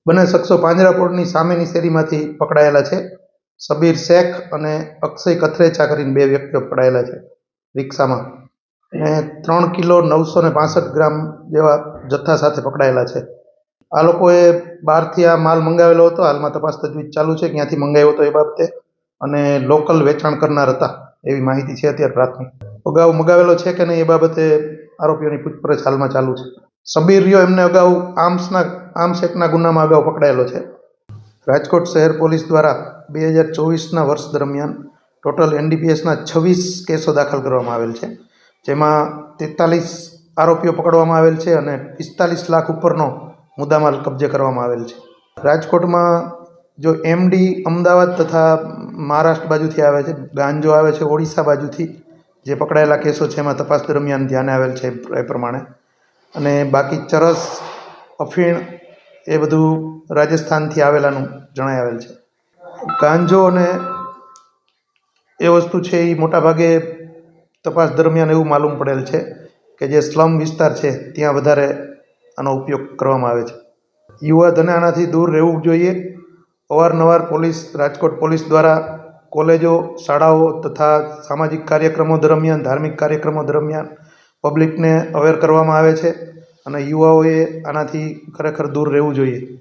બંને શખ્સો પાંજરાપોળની સામેની શેરીમાંથી પકડાયેલા છે. સબીર શેખ અને અક્ષય કથરેચા કરીને બે વ્યક્તિઓ પકડાયેલા છે રિક્ષામાં, અને 3 કિલો 965 ગ્રામ જેવા જથ્થા સાથે પકડાયેલા છે. આ લોકોએ બહારથી આ માલ મંગાવેલો હતો. હાલમાં તપાસ તજવીજ ચાલુ છે ક્યાંથી મંગાવ્યો હતો એ બાબતે, અને લોકલ વેચાણ કરનાર હતા એવી માહિતી છે અત્યારે પ્રાથમિક. અગાઉ મગાવેલો છે કે નહીં એ બાબતે આરોપીઓની પૂછપરછ હાલમાં ચાલુ છે. સબીર રહ્યો એમને અગાઉ આર્મ્સ એક્ટના ગુનામાં અગાઉ પકડાયેલો છે. રાજકોટ શહેર પોલીસ દ્વારા 2024ના વર્ષ દરમિયાન ટોટલ એનડીપીએસના 26 કેસો દાખલ કરવામાં આવેલ છે, જેમાં 43 આરોપીઓ પકડવામાં આવેલ છે અને 45 લાખ ઉપરનો મુદ્દામાલ કબજે કરવામાં આવેલ છે. રાજકોટમાં જો એમડી અમદાવાદ તથા મહારાષ્ટ્ર બાજુથી આવે છે, ગાંજો આવે છે ઓડિશા બાજુથી, જે પકડાયેલા કેસો છે એમાં તપાસ દરમિયાન ધ્યાને આવેલ છે એ પ્રમાણે, અને બાકી ચરસ, અફીણ એ બધું રાજસ્થાનથી આવેલાનું જણાઈ આવેલ છે. ગાંજો અને એ વસ્તુ છે એ મોટાભાગે તપાસ દરમિયાન એવું માલુમ પડેલ છે કે જે સ્લમ વિસ્તાર છે ત્યાં વધારે આનો ઉપયોગ કરવામાં આવે છે. યુવાધને આનાથી દૂર રહેવું જોઈએ. અવારનવાર રાજકોટ પોલીસ દ્વારા કોલેજો, શાળાઓ તથા સામાજિક કાર્યક્રમો દરમિયાન, ધાર્મિક કાર્યક્રમો દરમિયાન પબ્લિકને અવેર કરવામાં આવે છે, અને યુવાઓએ આનાથી ખરેખર દૂર રહેવું જોઈએ.